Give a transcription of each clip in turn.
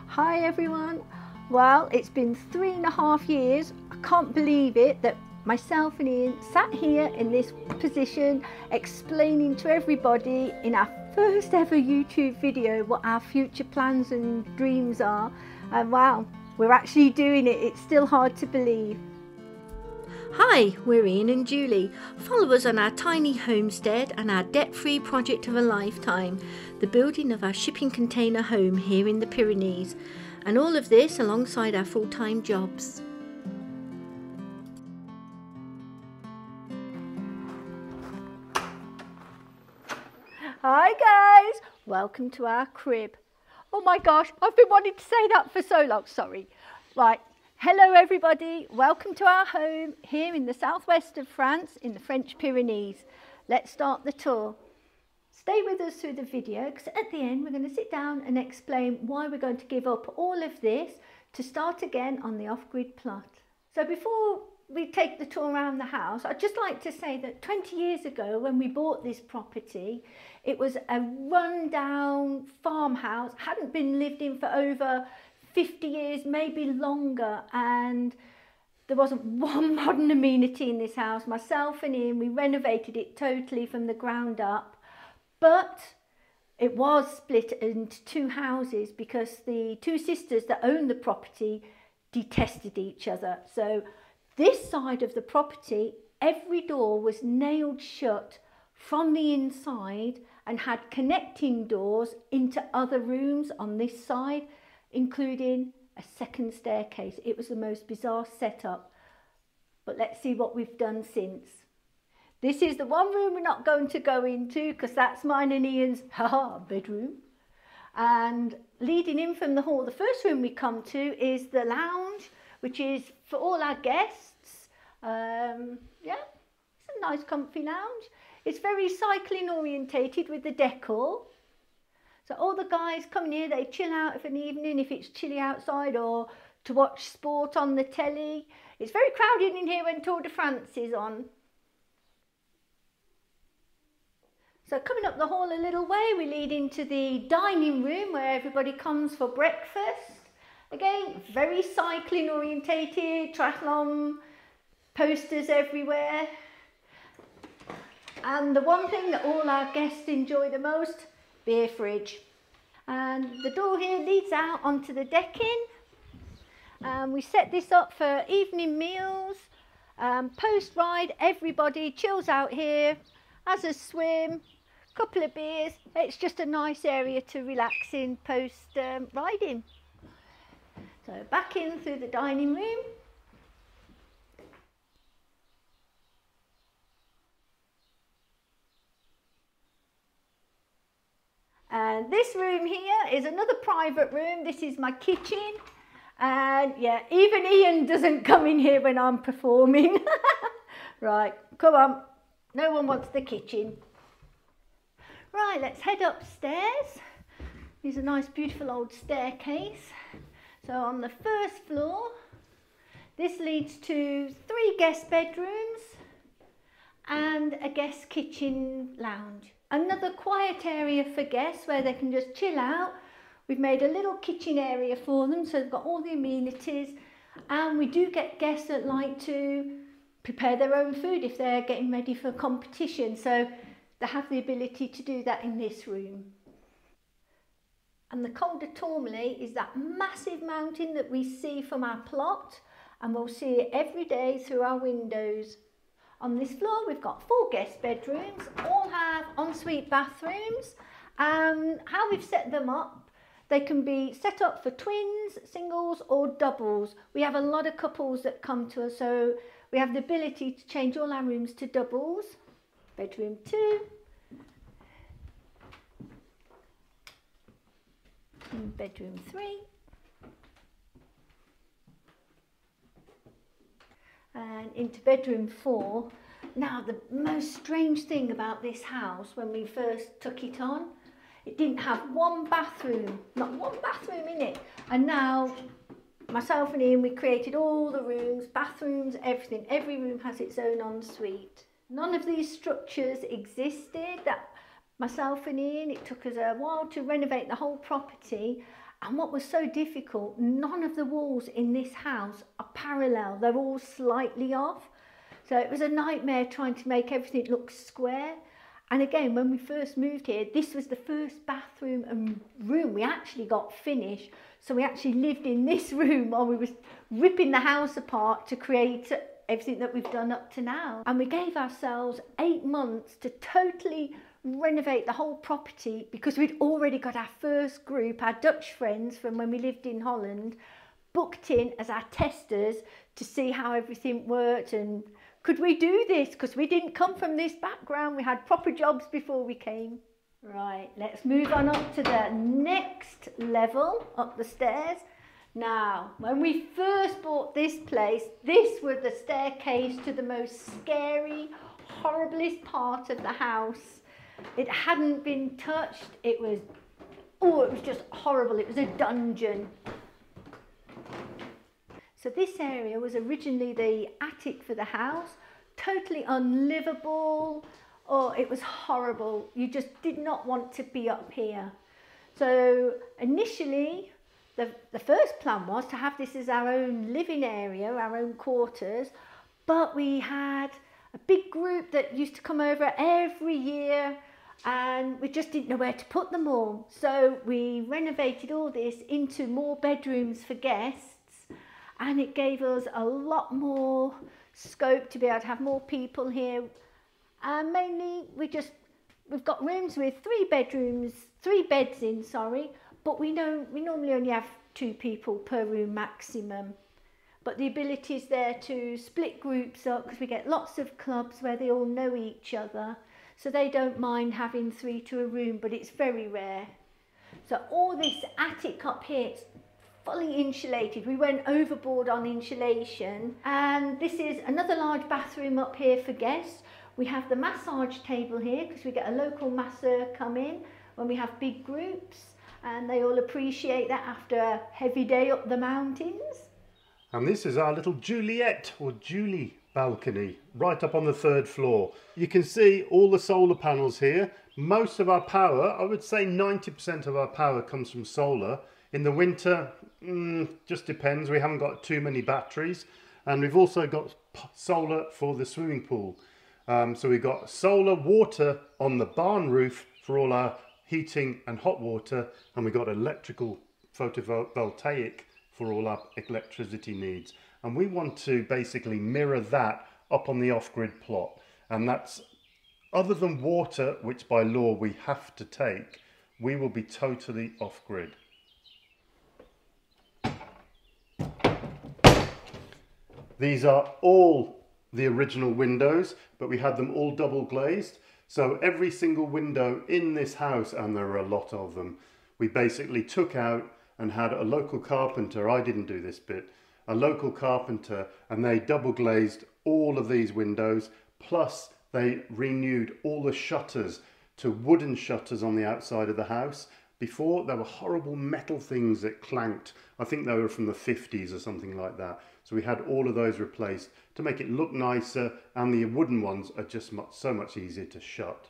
Hi everyone. Well, it's been 3.5 years. I can't believe it that myself and Ian sat here in this position explaining to everybody in our first ever YouTube video what our future plans and dreams are. And wow, we're actually doing it. It's still hard to believe. Hi, we're Ian and Julie. Follow us on our tiny homestead and our debt-free project of a lifetime, the building of our shipping container home here in the Pyrenees, and all of this alongside our full-time jobs. Hi guys, welcome to our crib. Oh my gosh, I've been wanting to say that for so long, sorry. Right. Hello everybody, welcome to our home here in the southwest of France in the French Pyrenees. Let's start the tour. Stay with us through the video because at the end we're going to sit down and explain why we're going to give up all of this to start again on the off-grid plot. So before we take the tour around the house, I'd just like to say that 20 years ago when we bought this property, it was a run-down farmhouse, hadn't been lived in for over 50 years, maybe longer, and there wasn't one modern amenity in this house. Myself and Ian, we renovated it totally from the ground up, but it was split into two houses because the two sisters that owned the property detested each other. So this side of the property, every door was nailed shut from the inside and had connecting doors into other rooms on this side, including a second staircase. It was the most bizarre setup, but let's see what we've done since. This is the one room we're not going to go into because that's mine and Ian's bedroom. And leading in from the hall, the first room we come to is the lounge, which is for all our guests. Yeah, it's a nice comfy lounge. It's very cycling orientated with the decor. So all the guys coming here, they chill out of an evening if it's chilly outside or to watch sport on the telly. It's very crowded in here when Tour de France is on. So coming up the hall a little way, we lead into the dining room where everybody comes for breakfast. Again, very cycling orientated, triathlon posters everywhere. And the one thing that all our guests enjoy the most, beer fridge. And the door here leads out onto the decking. We set this up for evening meals. Post-ride, everybody chills out here, has a swim, couple of beers. It's just a nice area to relax in post-riding. So back in through the dining room. And this room here is another private room. This is my kitchen. And yeah, even Ian doesn't come in here when I'm performing. Right, come on. No one wants the kitchen. Right, let's head upstairs. There's a nice, beautiful old staircase. So on the first floor, this leads to 3 guest bedrooms and a guest kitchen lounge. Another quiet area for guests where they can just chill out. We've made a little kitchen area for them, so they've got all the amenities. And we do get guests that like to prepare their own food if they're getting ready for competition. So they have the ability to do that in this room. And the Col de Tourmalet is that massive mountain that we see from our plot, and we'll see it every day through our windows. On this floor, we've got 4 guest bedrooms, all have ensuite bathrooms. How we've set them up, they can be set up for twins, singles or doubles. We have a lot of couples that come to us, so we have the ability to change all our rooms to doubles. Bedroom 2. And bedroom 3. And into bedroom 4. Now the most strange thing about this house when we first took it on, it didn't have one bathroom, not one bathroom in it. And now myself and Ian, we created all the rooms, bathrooms, everything. Every room has its own ensuite. None of these structures existed. Myself and Ian, it took us a while to renovate the whole property, And what was so difficult, none of the walls in this house are parallel. They're all slightly off. So it was a nightmare trying to make everything look square. And again, when we first moved here, this was the first bathroom and room we actually got finished. So we actually lived in this room while we was ripping the house apart to create everything that we've done up to now. And we gave ourselves 8 months to totally renovate the whole property, because we'd already got our first group, our Dutch friends from when we lived in Holland, booked in as our testers to see how everything worked and could we do this, because we didn't come from this background. We had proper jobs before we came. Right, let's move on up to the next level, up the stairs. Now, when we first bought this place, this was the staircase to the most scary, horriblest part of the house. It hadn't been touched. It was just horrible. It was a dungeon. So this area was originally the attic for the house, totally unlivable. Oh, it was horrible. You just did not want to be up here. So initially, the first plan was to have this as our own living area, our own quarters, but we had a big group that used to come over every year, and we just didn't know where to put them all. So we renovated all this into more bedrooms for guests, and it gave us a lot more scope to be able to have more people here. And mainly we've got rooms with 3 beds in, but we normally only have 2 people per room maximum. But the ability is there to split groups up, because we get lots of clubs where they all know each other. So they don't mind having 3 to a room, but it's very rare. So all this attic up here, it's fully insulated. We went overboard on insulation. And this is another large bathroom up here for guests. We have the massage table here, because we get a local masseur come in when we have big groups. And they all appreciate that after a heavy day up the mountains. And this is our little Juliet or Julie balcony right up on the 3rd floor. You can see all the solar panels here. Most of our power, I would say 90% of our power, comes from solar. In the winter, just depends. We haven't got too many batteries. And we've also got solar for the swimming pool. So we've got solar water on the barn roof for all our heating and hot water, and we've got electrical photovoltaic for all our electricity needs. And we want to basically mirror that up on the off-grid plot. And that's, other than water, which by law we have to take, we will be totally off-grid. These are all the original windows, but we had them all double glazed. So every single window in this house, and there are a lot of them, we basically took out and had a local carpenter, I didn't do this bit, a local carpenter, and they double glazed all of these windows, plus they renewed all the shutters to wooden shutters on the outside of the house. Before, there were horrible metal things that clanked. I think they were from the 50s or something like that. So we had all of those replaced to make it look nicer, and the wooden ones are just so much easier to shut.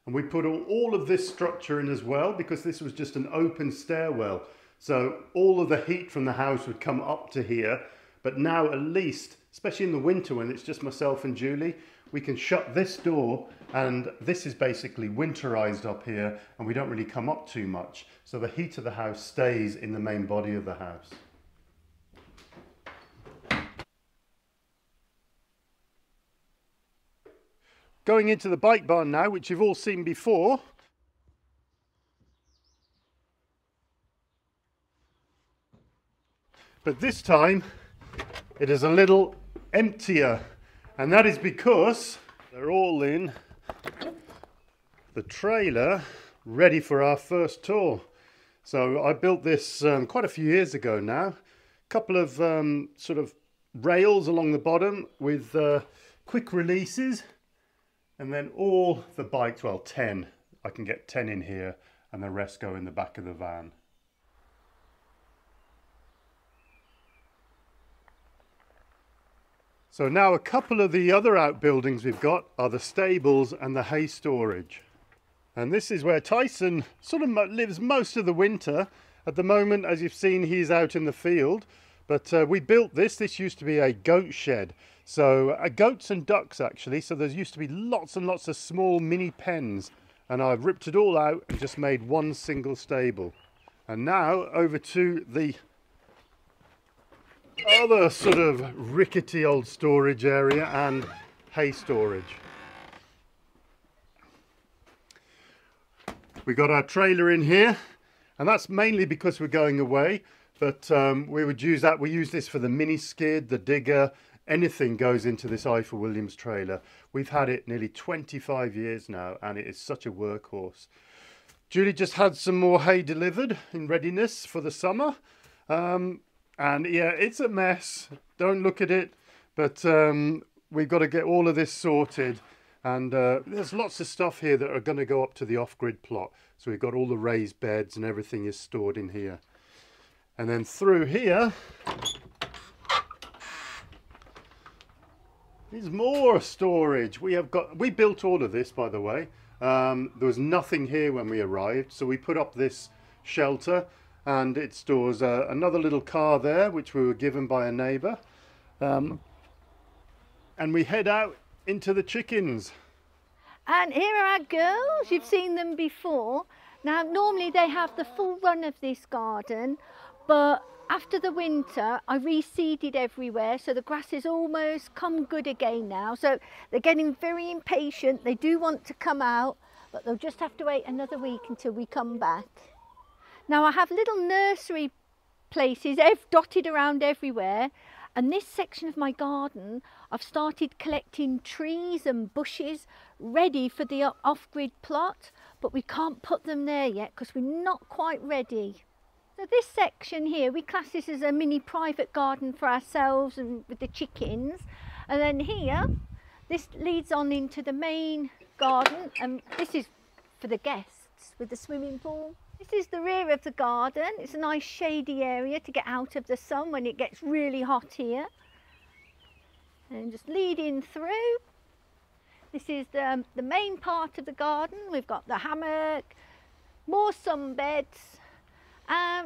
And we put all of this structure in as well, because this was just an open stairwell. So all of the heat from the house would come up to here. But now at least, especially in the winter when it's just myself and Julie, we can shut this door, and this is basically winterized up here, and we don't really come up too much. So the heat of the house stays in the main body of the house. Going into the bike barn now, which you've all seen before. But this time it is a little emptier, and that is because they're all in the trailer ready for our first tour. So I built this quite a few years ago now. A couple of sort of rails along the bottom with quick releases. And then all the bikes, well 10, I can get 10 in here, and the rest go in the back of the van. So now a couple of the other outbuildings we've got are the stables and the hay storage. And this is where Tyson sort of lives most of the winter. At the moment, as you've seen, he's out in the field, but we built this. This used to be a goat shed. So goats and ducks actually, so there used to be lots and lots of small mini pens, and I've ripped it all out and just made one single stable. And now over to the other sort of rickety old storage area and hay storage. We got our trailer in here, and that's mainly because we're going away, but we would use that. We use this for the mini skid, the digger. Anything goes into this Eiffel Williams trailer. We've had it nearly 25 years now, and it is such a workhorse. Julie just had some more hay delivered in readiness for the summer. And yeah, it's a mess. Don't look at it. But we've got to get all of this sorted. And there's lots of stuff here that are going to go up to the off-grid plot. So we've got all the raised beds and everything is stored in here. And then through here, there's more storage. We built all of this, by the way. There was nothing here when we arrived, so we put up this shelter, and it stores another little car there, which we were given by a neighbour. And we head out into the chickens. And here are our girls. You've seen them before. Now, normally they have the full run of this garden, but after the winter, I reseeded everywhere, so the grass is almost come good again now. So they're getting very impatient. They do want to come out, but they'll just have to wait another week until we come back. Now, I have little nursery places dotted around everywhere. And this section of my garden, I've started collecting trees and bushes ready for the off-grid plot, but we can't put them there yet because we're not quite ready. So this section here, we class this as a mini private garden for ourselves and with the chickens. And then here, this leads on into the main garden, and this is for the guests with the swimming pool. This is the rear of the garden. It's a nice shady area to get out of the sun when it gets really hot here. And just leading through. This is the main part of the garden. We've got the hammock, more sunbeds.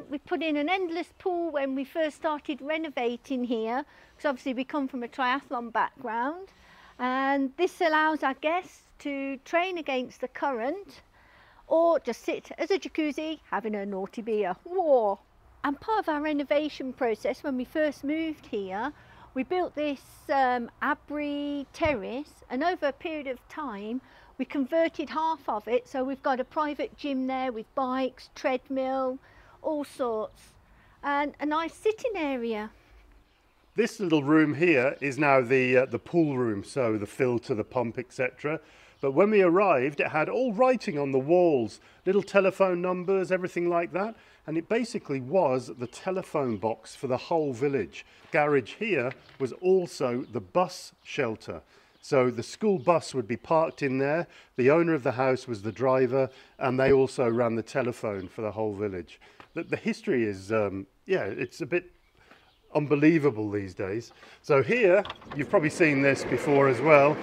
We put in an endless pool when we first started renovating here, because obviously we come from a triathlon background, and this allows our guests to train against the current or just sit as a jacuzzi having a naughty beer. Whoa. And part of our renovation process when we first moved here, we built this Abri terrace, and over a period of time we converted half of it, so we've got a private gym there with bikes, treadmill, all sorts, and a nice sitting area. This little room here is now the pool room, so the filter, the pump, etc. But when we arrived, it had all writing on the walls, little telephone numbers, everything like that. And it basically was the telephone box for the whole village. Garage here was also the bus shelter. So the school bus would be parked in there. The owner of the house was the driver, and they also ran the telephone for the whole village. The history is, yeah, it's a bit unbelievable these days. So here, you've probably seen this before as well,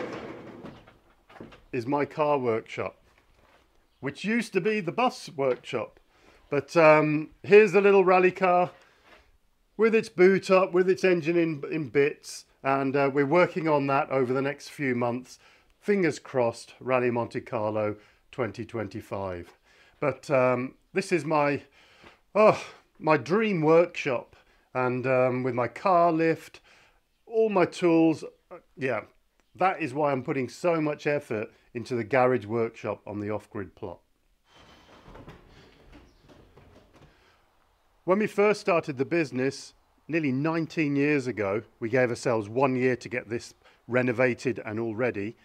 is my car workshop, which used to be the bus workshop. But here's the little rally car with its boot up, with its engine in bits, and we're working on that over the next few months. Fingers crossed, Rally Monte Carlo 2025. But this is my dream workshop, and with my car lift, all my tools. Yeah, that is why I'm putting so much effort into the garage workshop on the off-grid plot. When we first started the business, nearly 19 years ago, we gave ourselves 1 year to get this renovated and all ready.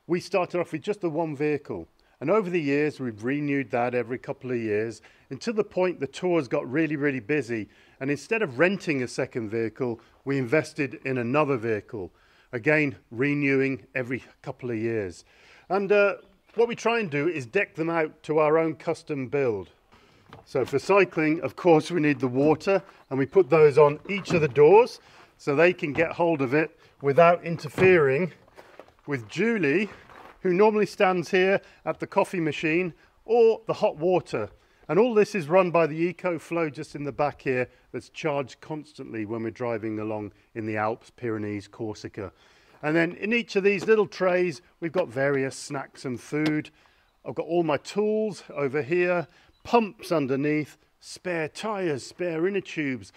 We started off with just the one vehicle. And over the years, we've renewed that every couple of years until the point the tours got really, really busy. And instead of renting a second vehicle, we invested in another vehicle. Again, renewing every couple of years. And what we try and do is deck them out to our own custom build. So for cycling, of course, we need the water, and we put those on each of the doors so they can get hold of it without interfering with Julie, who normally stands here at the coffee machine or the hot water. And all this is run by the EcoFlow just in the back here, that's charged constantly when we're driving along in the Alps, Pyrenees, Corsica. And then in each of these little trays, we've got various snacks and food. I've got all my tools over here, pumps underneath, spare tyres, spare inner tubes.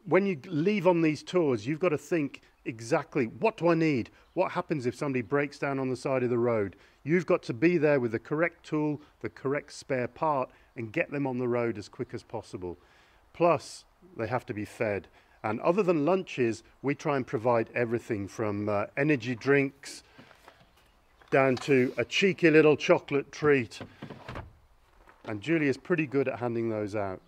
When you leave on these tours, you've got to think exactly, what do I need? What happens if somebody breaks down on the side of the road? You've got to be there with the correct tool, the correct spare part, and get them on the road as quick as possible. Plus, they have to be fed. And other than lunches, we try and provide everything from energy drinks down to a cheeky little chocolate treat. And Julie is pretty good at handing those out.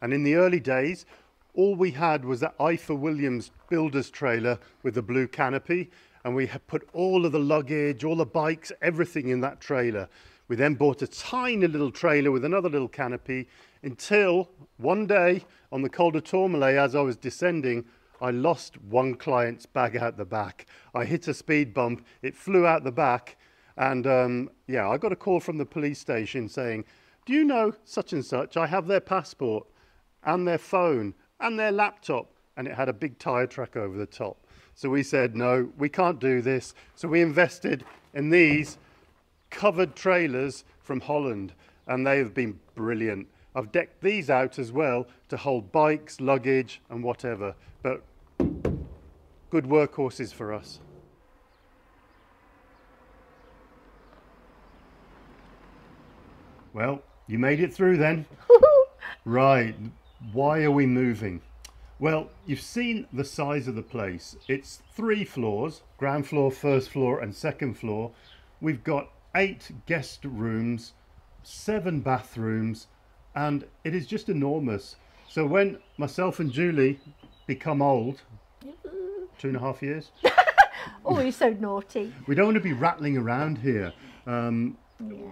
And in the early days, all we had was that IFA Williams builder's trailer with the blue canopy, and we had put all of the luggage, all the bikes, everything in that trailer. We then bought a tiny little trailer with another little canopy until one day on the Col de Tourmalet, as I was descending, I lost one client's bag out the back. I hit a speed bump, it flew out the back, and yeah, I got a call from the police station saying, do you know such and such? I have their passport and their phone and their laptop, and it had a big tyre track over the top. So we said, no, we can't do this. So we invested in these covered trailers from Holland, and they have been brilliant. I've decked these out as well to hold bikes, luggage and whatever, but good workhorses for us. Well, you made it through then. Right, why are we moving? Well, you've seen the size of the place. It's 3 floors, ground floor, first floor and second floor. We've got 8 guest rooms, 7 bathrooms, and it is just enormous. So when myself and Julie become old, 2.5 years. Oh, you're so naughty. We don't want to be rattling around here.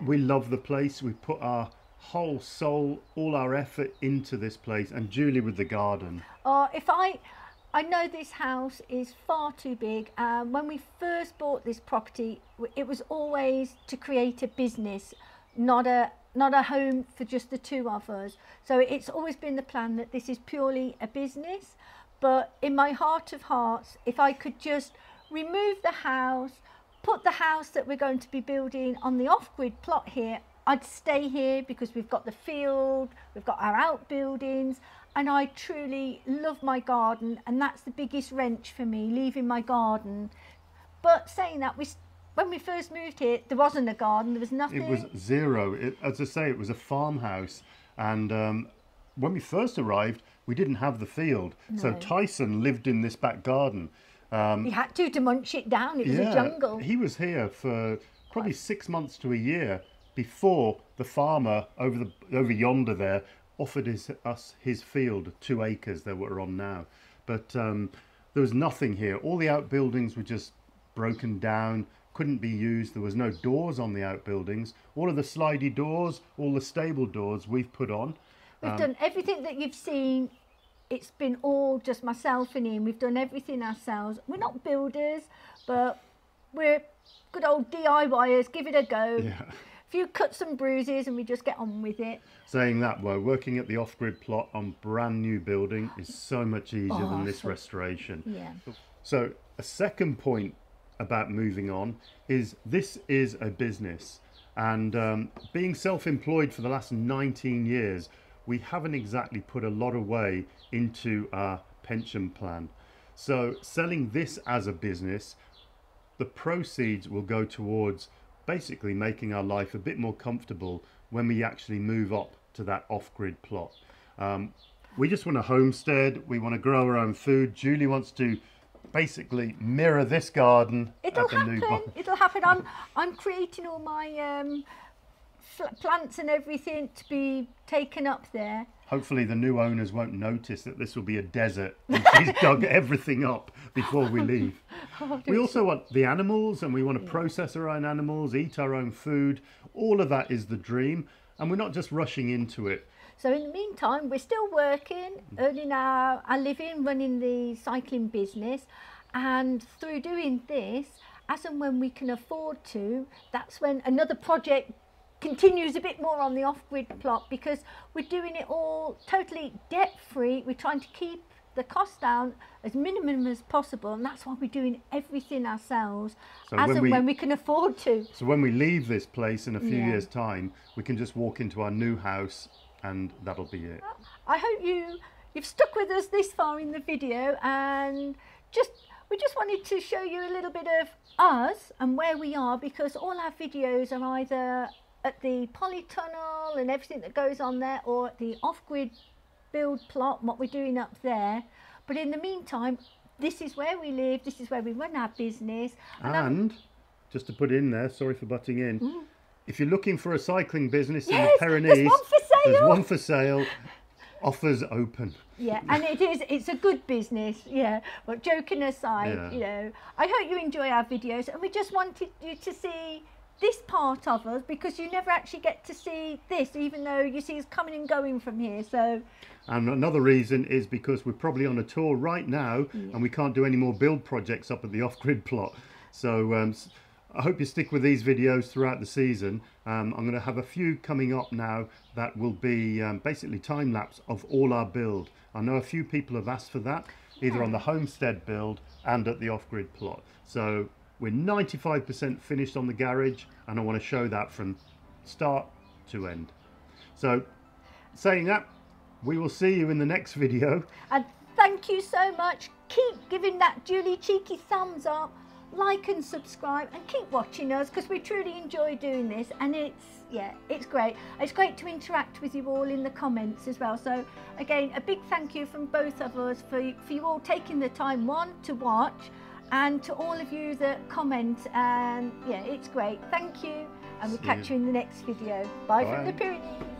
We love the place. We put our whole soul, all our effort into this place, and Julie with the garden. I know this house is far too big. When we first bought this property, it was always to create a business, not a home for just the 2 of us. So it's always been the plan that this is purely a business. But in my heart of hearts, if I could just remove the house, put the house that we're going to be building on the off-grid plot here, I'd stay here because we've got the field, we've got our outbuildings, and I truly love my garden, and that's the biggest wrench for me, leaving my garden. But saying that, when we first moved here, there wasn't a garden, there was nothing. It was zero. As I say, it was a farmhouse, and when we first arrived, we didn't have the field. No. So Tyson lived in this back garden. He had to munch it down, it was a jungle. He was here for probably 6 months to a year before the farmer over yonder there offered us his field, 2 acres that we're on now. But there was nothing here. All the outbuildings were just broken down, couldn't be used. There was no doors on the outbuildings. All of the slidey doors, all the stable doors we've put on. We've done everything that you've seen. It's been all just myself and Ian. We've done everything ourselves. We're not builders, but we're good old DIYers. Give it a go. Yeah. Few cuts and bruises and we just get on with it. Saying that, well, working at the off-grid plot on brand new building is so much easier than this restoration. Yeah. So a second point about moving on is this is a business, and being self-employed for the last 19 years, we haven't exactly put a lot away into our pension plan. So selling this as a business, the proceeds will go towards basically making our life a bit more comfortable when we actually move up to that off-grid plot. We just want to homestead, we want to grow our own food. Julie wants to basically mirror this garden. It'll happen. I'm creating all my plants and everything to be taken up there. Hopefully the new owners won't notice that this will be a desert and she's dug everything up before we leave. We also want the animals, and we want to process our own animals, eat our own food. All of that is the dream, and we're not just rushing into it. So in the meantime, we're still working, earning our living, running the cycling business, and through doing this, as and when we can afford to, that's when another project continues a bit more on the off-grid plot because we're doing it all totally debt-free. We're trying to keep the cost down as minimum as possible, and that's why we're doing everything ourselves, So as and when we can afford to. So when we leave this place in a few years' time, we can just walk into our new house and that'll be it. I hope you've stuck with us this far in the video, and we just wanted to show you a little bit of us and where we are, because all our videos are either at the polytunnel and everything that goes on there, or at the off-grid build plot, what we're doing up there. But in the meantime, this is where we live, this is where we run our business. And just to put in there, sorry for butting in, if you're looking for a cycling business in the Pyrenees, there's one for sale. There's one for sale. Offers open. Yeah, and it's a good business, yeah. But joking aside, you know, I hope you enjoy our videos, and we just wanted you to see this part of us, because you never actually get to see this, even though you see us coming and going from here. So, and another reason is because we're probably on a tour right now, and we can't do any more build projects up at the off-grid plot. So I hope you stick with these videos throughout the season. I'm going to have a few coming up now that will be basically time-lapse of all our build. I know a few people have asked for that, either on the homestead build and at the off-grid plot. So we're 95% finished on the garage, and I want to show that from start to end. So saying that, we will see you in the next video. And thank you so much. Keep giving that duly cheeky thumbs up, like and subscribe, and keep watching us, because we truly enjoy doing this, and it's great. It's great to interact with you all in the comments as well. So again, a big thank you from both of us for you all taking the time, one, to watch, and to all of you that comment. And yeah, it's great. Thank you, and we'll catch you in the next video. Bye from the Pyrenees.